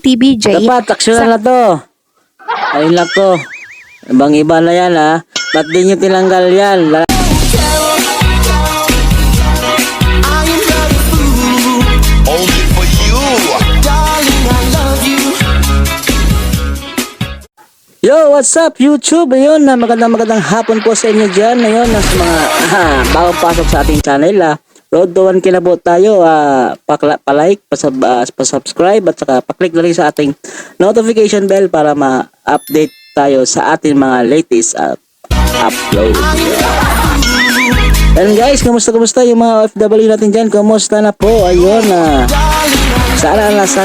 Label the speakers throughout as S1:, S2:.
S1: TBJ.
S2: Dapat, aksyonan na to. Ayun lang to. Ibang iba na yan ha. Ba't di nyo tinanggal yan?
S3: Only for you. Darling, I love you.
S2: Yo, what's up YouTube? Ayun, magandang hapon po sa inyo dyan. Ayun, sa mga bagong pasok sa ating channel. Road to 1K na po tayo. Pa-like, pa-subscribe at saka pa-click na rin sa ating notification bell para ma-update tayo sa ating mga latest upload. And guys, kumusta yung mga OFW natin dyan? Kumusta na po? Ayun, sana nasa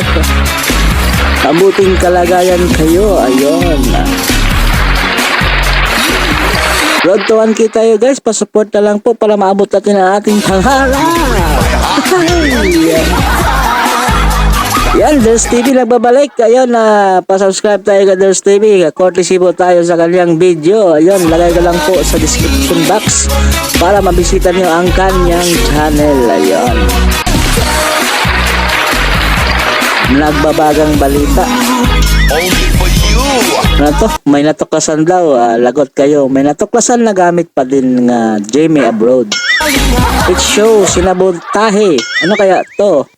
S2: mabuting kalagayan kayo. Ayun. Road to 1K tayo guys. Pasupport na lang po para maabot natin ang ating pangarap. Yan, Ders TV nagbabalik. Ayun, pa-subscribe tayo kay Ders TV. Courtesy po tayo sa kanyang video. Ayun, lagay ko lang po sa description box para mabisita nyo ang kanyang channel. Ayun. Nagbabagang balita.
S3: Only for you.
S2: Ano to? May natuklasan daw. Lagot kayo. May natuklasan na gamit pa din ng Jamie abroad. It shows sinabuntahe. Ano kaya to?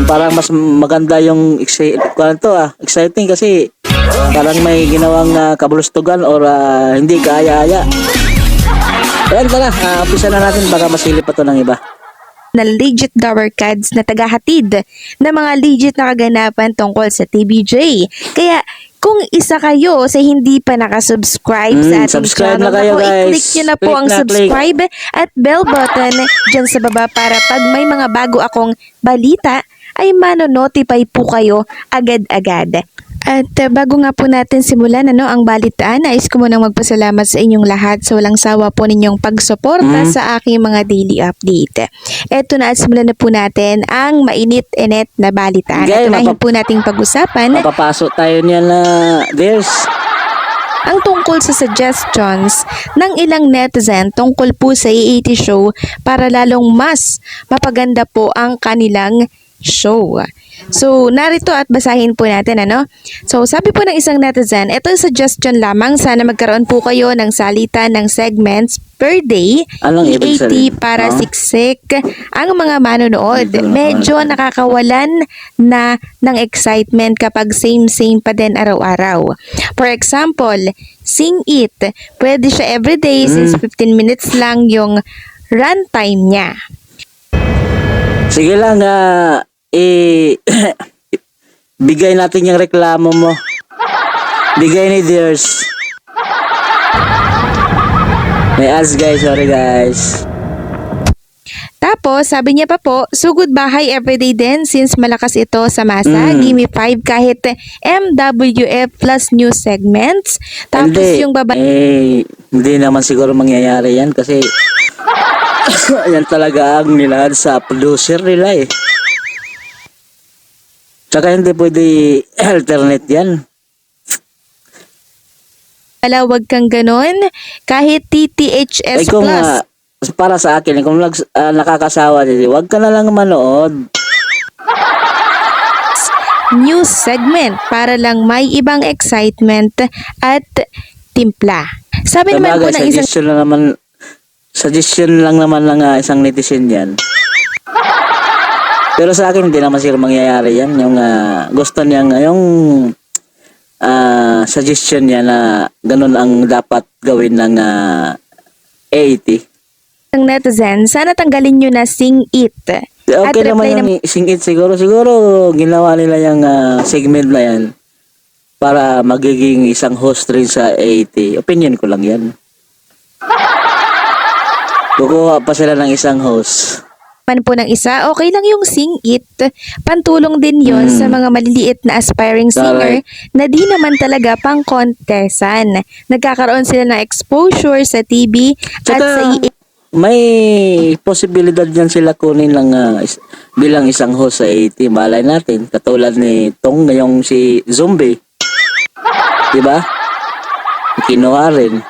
S2: Parang mas maganda yung exciting kasi parang may ginawang kabulustugan or hindi kaaya-aya. Ayan, tara. Umpisa na natin. Baka masilip pa to ng iba
S1: Na legit Dower Cards na tagahatid na mga legit na kaganapan tungkol sa TBJ. Kaya kung isa kayo sa hindi pa nakasubscribe sa ating
S2: subscribe
S1: channel,
S2: na kayo, guys.
S1: i-click nyo na po
S2: Click
S1: ang
S2: na,
S1: subscribe at bell button dyan sa baba para pag may mga bago akong balita ay mano-notify po kayo agad-agad. At bago nga po natin simulan ang balitaan, nais ko munang magpasalamat sa inyong lahat sa walang sawa po ninyong pagsuporta sa aking mga daily update. Eto na at simulan na po natin ang mainit-init na balitaan.
S2: Okay,
S1: Ito na po nating pag-usapan.
S2: Mapapasok tayo niyan na Ders.
S1: Ang tungkol sa suggestions ng ilang netizen tungkol po sa EAT show para lalong mas mapaganda po ang kanilang show. So, narito at basahin po natin, So, sabi po ng isang netizen, ito suggestion lamang, sana magkaroon po kayo ng salitan ng segments per day,
S2: Anong ibig
S1: EAT
S2: sabihin?
S1: para siksik ang mga manonood. Medyo nakakawalan na ng excitement kapag same pa din araw-araw. For example, Sing It, pwede siya everyday since 15 minutes lang yung runtime niya.
S2: Sige lang, bigay natin yung reklamo mo. Bigay ni Ders. May ads guys, sorry guys.
S1: Tapos, sabi niya pa po, sugod bahay everyday din since malakas ito sa masa. Give me 5 kahit MWF plus new segments. Tapos yung
S2: hindi naman siguro mangyayari yan kasi yan talaga ang nilahad sa producer nila eh. Tsaka hindi pwede alternate yan.
S1: Wag kang ganon. Kahit TTHS
S2: Kung
S1: plus.
S2: para sa akin, kung nakakasawa din, wag ka na lang manood.
S1: New segment para lang may ibang excitement at timpla. Sabi naman po ng isang
S2: suggestion lang naman ng isang netizen yan. Pero sa akin, hindi naman siguro mangyayari yan. Yung gusto niya, yung suggestion niya na ganun ang dapat gawin ng 80.
S1: netizen, sana tanggalin nyo na Sing It.
S2: Okay naman yung Sing It siguro. Siguro ginawa nila yung segment na yan para magiging isang host rin sa 80. Opinion ko lang yan. Kukuha pa sila ng isang host.
S1: Man po ng isa, okay lang yung Sing It. Pantulong din yon sa mga maliliit na aspiring singer na di naman talaga pang kontesan. Nagkakaroon sila ng exposure sa TV at sa
S2: may posibilidad yan sila kunin lang bilang isang host sa 80. Malay natin, katulad ni Tong ngayong si Zombie. Diba? Kinuha rin.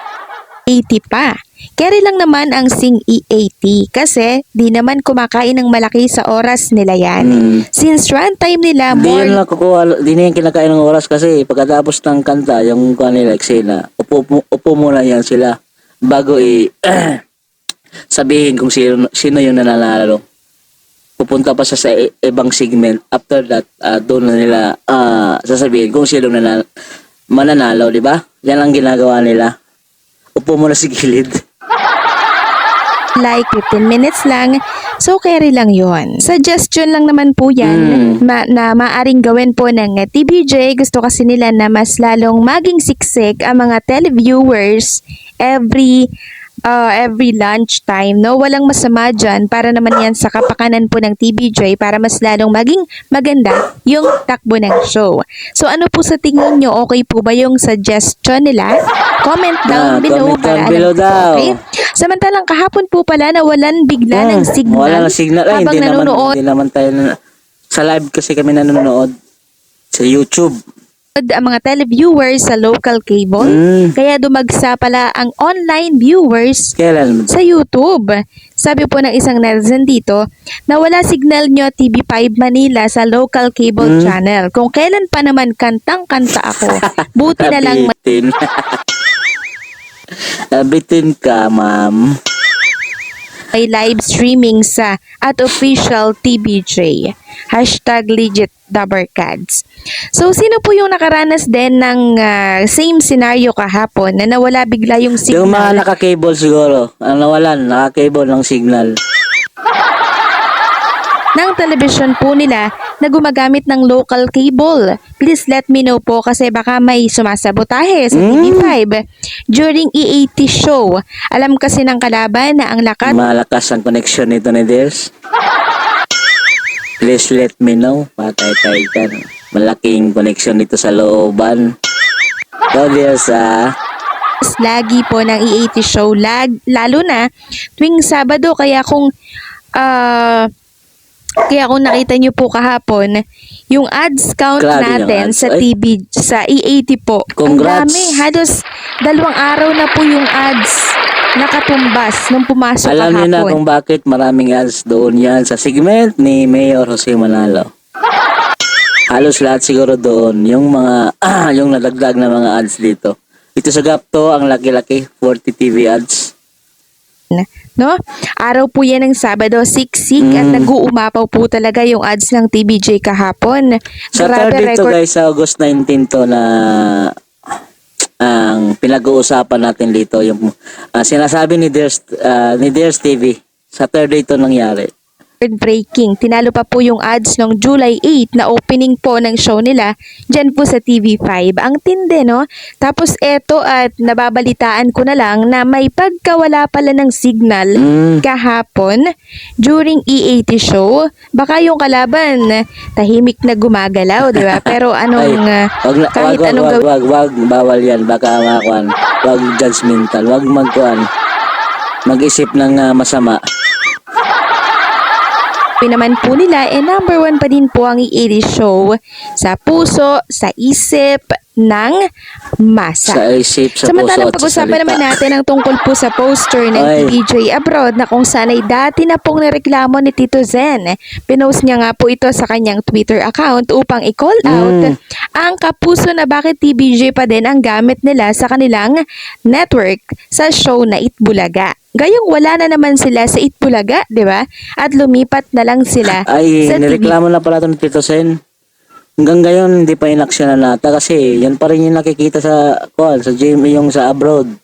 S1: 80 pa. Carry lang naman ang Sing E80 kasi di naman kumakain ng malaki sa oras nila yan. Since runtime nila
S2: Di
S1: more
S2: yan nakukuha, di na yan kinakain ng oras kasi pagkatapos ng kanta, yung kanila eksena, upo muna yan sila bago sabihin kung sino yung nananalo. Pupunta pa siya sa ibang segment. After that, doon na nila sasabihin kung sino mananalo, di ba? Yan ang ginagawa nila. Upo muna sa gilid.
S1: like 15 minutes lang, so carry lang yon. Suggestion lang naman po yan na maaring gawin po ng TVJ. Gusto kasi nila na mas lalong maging siksik ang mga televiewers every lunch time, no? Walang masama dyan para naman yan sa kapakanan po ng TVJ para mas lalong maging maganda yung takbo ng show. So ano po sa tingin nyo? Okay po ba yung suggestion nila? Comment down below
S2: Comment
S1: para
S2: down below
S1: alam ko,
S2: daw.
S1: okay? Samantalang kahapon po pala nawalan bigla ng signal.
S2: Wala ng signal. Ay,
S1: habang nanonood
S2: hindi naman tayo sa live kasi kami nanonood sa YouTube.
S1: ang mga televiewers sa local cable. Kaya dumagsa pala ang online viewers
S2: Kailan?
S1: sa YouTube. Sabi po ng isang netizen dito, na wala signal nyo TV5 Manila sa local cable channel. Kung kailan pa naman kantang-kanta ako, buti na lang
S2: Nabitin. Nabitin ka, ma'am.
S1: may live streaming sa at official TVJ. #legit Dabarkads. So, sino po yung nakaranas din ng same scenario kahapon na nawala bigla yung signal?
S2: Yung mga naka-cable siguro. Ang nawalan, naka-cable ng signal.
S1: Ng television po nila na gumagamit ng local cable. Please let me know po kasi baka may sumasabotahe sa TV5 during E80 show. Alam kasi ng kalaban na ang lakas
S2: Malakas ang connection nito ni Dears. Please let me know. Patay-tay ka. Malaking connection nito sa looban. So, Dears,
S1: lagi po ng E80 show lalo na tuwing Sabado kaya kung nakita nyo po kahapon, yung ads count
S2: Grabe
S1: natin
S2: yung ads.
S1: sa TV, sa E80 po. Ang
S2: Congrats.
S1: dami. Halos 2 araw na po yung ads nakatumbas nung pumasok
S2: alam niyo na
S1: kahapon.
S2: kung bakit maraming ads doon yan sa segment ni Mayor Jose Manalo. Halos lahat siguro doon. Yung mga, yung nadagdag na mga ads dito. Ito sa Gapto, ang laki-laki, 40 TV ads.
S1: No? Araw po yan ng Sabado, siksik at nag-uumapaw po talaga yung ads ng TVJ kahapon.
S2: Sa
S1: Grabe,
S2: third dito
S1: record
S2: guys, sa August 19 to na ang pinag-uusapan natin dito yung sinasabi ni Dears TV. Sa third day to nangyari.
S1: breaking. Tinalo pa po yung ads noong July 8 na opening po ng show nila dyan po sa TV5. Ang tindi, no? Tapos eto at nababalitaan ko na lang na may pagkawala pala ng signal kahapon during E80 show. Baka yung kalaban tahimik na gumagalaw, di ba? Pero anong kahit anong gawin
S2: wag, bawal yan. Baka makuan. Wag judgmental. Wag mag-isip ng masama.
S1: naman po nila, number 1 pa din po ang E80 show sa puso, sa isip ng masa.
S2: Sa isip, sa puso
S1: Samantalang
S2: at sa
S1: pag-usapan
S2: salita.
S1: naman natin ang tungkol po sa poster ng
S2: Ay.
S1: TVJ Abroad na kung saan ay dati na pong nireklamo ni Tito Zen. Pinost niya nga po ito sa kanyang Twitter account upang i-call out ang kapuso na bakit TVJ pa din ang gamit nila sa kanilang network sa show na Itbulaga. Gayong wala na naman sila sa Itbulaga, di ba? At lumipat na lang sila
S2: Ay,
S1: sa TV.
S2: nireklamo na pala ito ni Tito Sen. Hanggang ngayon, hindi pa inaksyonan nata kasi yan pa rin yung nakikita sa Jamie yung sa abroad.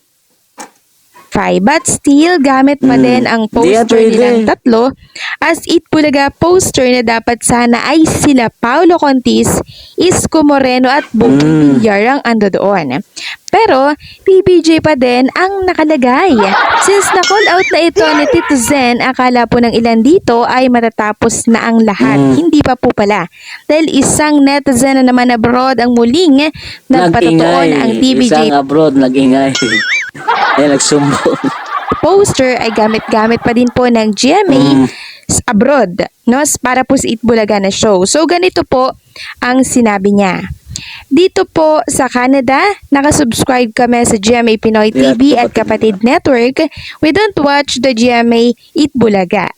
S1: But still, gamit pa din ang
S2: Di yan
S1: poster
S2: pwede.
S1: nilang tatlo as Itbulaga poster na dapat sana ay sila Paulo Contis, Isko Moreno at Bong Villar ang ando doon. Pero, PBJ pa din ang nakalagay. Since na-call out na ito ni Tito Zen, akala po ng ilan dito ay matatapos na ang lahat. Hindi pa po pala. Dahil isang netizen na naman abroad ang muling nagpatotoo na ang TVJ
S2: Isang abroad, nag-ingay. Ay, nagsumbong.
S1: poster ay gamit-gamit pa din po ng GMA abroad, no? Para po sa Itbulaga na show. So, ganito po ang sinabi niya. Dito po sa Canada, nakasubscribe kami sa GMA Pinoy
S2: Yeah,
S1: TV at
S2: kapatid.
S1: Kapatid Network. We don't watch the GMA Eat Bulaga.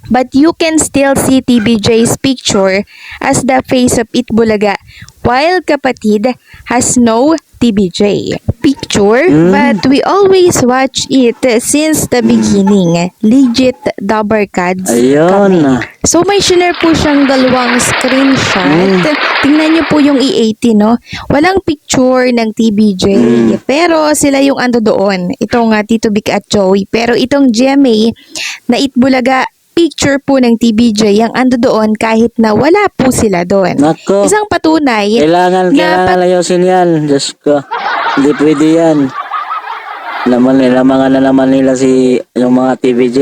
S1: But you can still see TBJ's picture as the face of Eat Bulaga, while Kapatid has no TBJ picture, but we always watch it since the beginning. Legit Dabarkads kami.
S2: Ayun.
S1: So may share po siyang dalawang screenshot. Tingnan niyo po yung E80, no? Walang picture ng TBJ. Pero sila yung ando doon. Itong Tito Vic at Joey. Pero itong GMA na Itbulaga, picture po ng TBJ yung ando doon kahit na wala po sila doon.
S2: Nako.
S1: Isang patunay
S2: Kailangan layosin yan. Diyos ko. Hindi pwede yan. Lamangan na naman nila yung mga TVJ.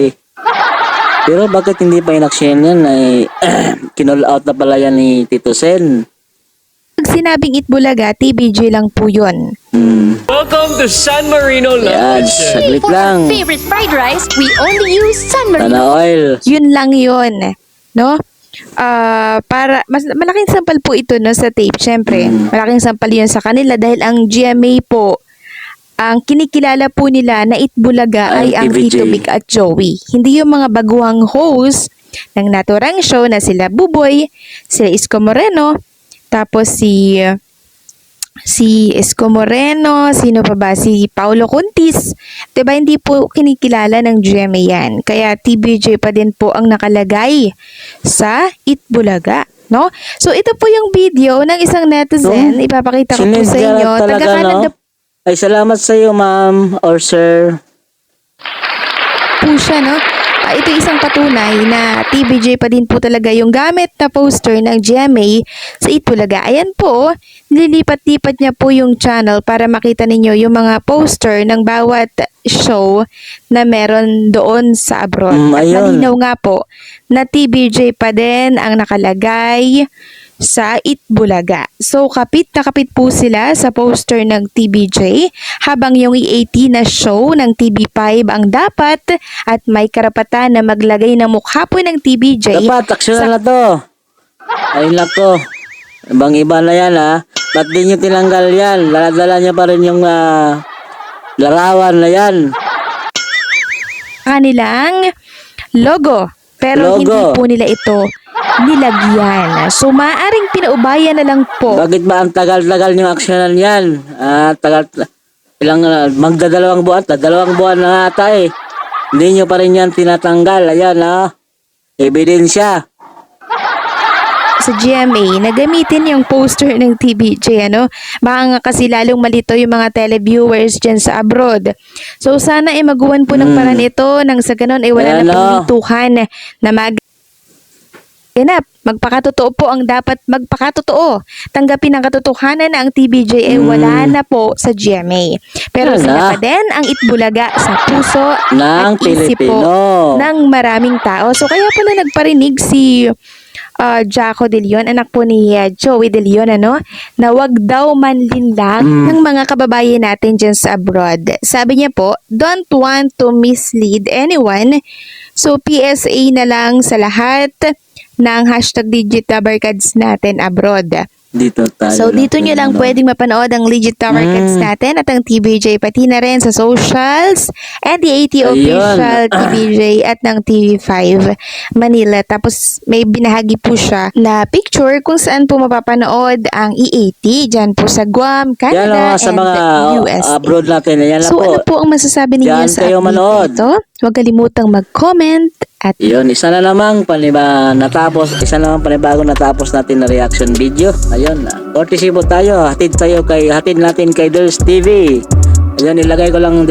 S2: Pero bakit hindi pa inaksyon yan? Ay, kinall out na pala yan ni Tito Sen.
S1: pag sinabing Itbulaga, TBJ lang po yun.
S4: Welcome to San Marino
S2: Yan,
S4: Lunch.
S2: saglit
S5: For
S2: lang.
S5: our favorite fried rice, we only use San Marino.
S2: Sana oil.
S1: Yun lang yun. No? Para malaking sampal po ito no sa tape. Syempre, malaking sampal yun sa kanila dahil ang GMA po ang kinikilala po nila na Itbulaga ay ang
S2: TVJ.
S1: Tito Vic at Joey. Hindi yung mga baguhang host ng naturang show na sila Buboy, sila Isko Moreno, tapos si Isko Moreno, sino pa ba? Si Paulo Contis. Diba hindi po kinikilala ng GMA yan. Kaya TBJ pa din po ang nakalagay sa Itbulaga. No? So ito po yung video ng isang netizen. Ipapakita ko po sa
S2: Sinidya
S1: inyo.
S2: talaga,
S1: Taga-Canada
S2: no? Ay, salamat sa iyo, ma'am or sir.
S1: po siya, no? Ito isang patunay na TBJ pa din po talaga yung gamit na poster ng GMA sa Itbulaga. Ayan po, nililipat-lipat niya po yung channel para makita ninyo yung mga poster ng bawat show na meron doon sa abroad. At
S2: Ayun.
S1: malinaw nga po na TBJ pa din ang nakalagay sa Itbulaga. So, kapit na kapit po sila sa poster ng TBJ habang yung E80 na show ng TV5 ang dapat at may karapatan na maglagay ng mukha po ng TBJ.
S2: Dapat, aksyon na to. Ay, nako. Ibang iba na yan, ha. Ba't di nyo tinanggal yan? Dala-dala nyo pa rin yung larawan na yan.
S1: Kanilang logo. Pero
S2: Logo.
S1: hindi po nila ito nilagyan. So, maaaring pinaubayan na lang po.
S2: Bakit ba ang tagal-tagal yung aksyonan yan? Magdadalawang buwan, dalawang buwan na ata eh. Hindi nyo pa rin yan tinatanggal. Ayan, ha. Ebidensya.
S1: Sa GMA na gamitin yung poster ng TBJ, ano? Baka nga kasi lalong malito yung mga televiewers dyan sa abroad. So, sana ay magawan po ng paraan ito nang sa ganun ay wala
S2: Ayan,
S1: na
S2: oh.
S1: paglituhan na magpakatotoo po ang dapat magpakatotoo. Tanggapin ang katotohanan na ang TBJ ay wala na po sa GMA. Pero
S2: Wala.
S1: sila pa din ang Itbulaga sa puso
S2: Ng
S1: at isip po
S2: Pilipino.
S1: ng maraming tao. So kaya pala nagparinig si Jaco De Leon, anak po ni Joey De Leon, ano, na wag daw manlinlang ng mga kababayan natin dyan sa abroad. Sabi niya po, don't want to mislead anyone. So PSA na lang sa lahat ng hashtag #DigitTabarkads natin abroad.
S2: Dito tayo.
S1: So, dito nyo lang pwedeng mapanood ang Legit Tower Cats natin at ang TBJ, pati na rin sa socials and the AT official TBJ at ng TV5 Manila. Tapos, may binahagi po siya na picture kung saan po mapapanood ang E80 dyan po sa Guam,
S2: Yan
S1: Canada,
S2: sa
S1: and
S2: mga
S1: USA.
S2: abroad natin. Yan na
S1: So,
S2: po.
S1: ano po ang masasabi ninyo
S2: Diyan
S1: sa
S2: kayo
S1: update
S2: manood.
S1: ito? Huwag kalimutang mag-comment at
S2: Yun, isa na namang panibagong natapos natin na reaction video. Ayun, courtesy po tayo. Hatid natin kay Dulce TV. Ayun, ilagay ko lang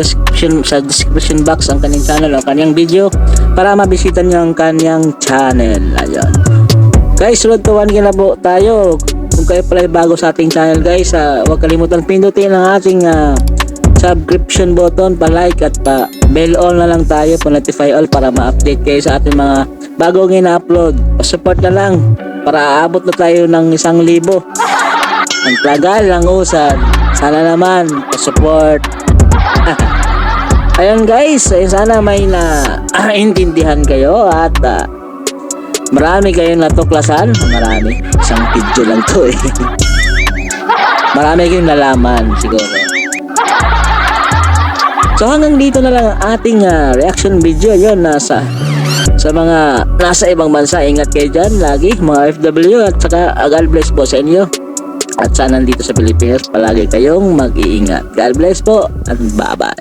S2: sa description box ang kanyang channel o kanyang video para mabisita niyo ang kanyang channel. Ayun. Guys, road to 1K na po tayo. Kung kayo pala ay bago sa ating channel, guys, huwag kalimutan pindutin ang ating subscription button, pa-like at pa-bell all na lang tayo, pa-notify all para ma-update kayo sa ating mga bagong ina-upload. Pa-support na lang para aabot na tayo ng 1,000. Ang tagal ng usad. Sana naman pa-support. Ayun guys, sana may intindihan kayo at marami kayong natuklasan. Marami. Isang video lang to eh. marami kayong nalaman siguro. So hanggang dito na lang ang ating reaction video. Yun, sa mga nasa ibang bansa, ingat kayo dyan lagi mga FW, at saka God bless po sa inyo. At sana nandito sa Pilipinas palagi kayong mag-iingat. God bless po at bye bye.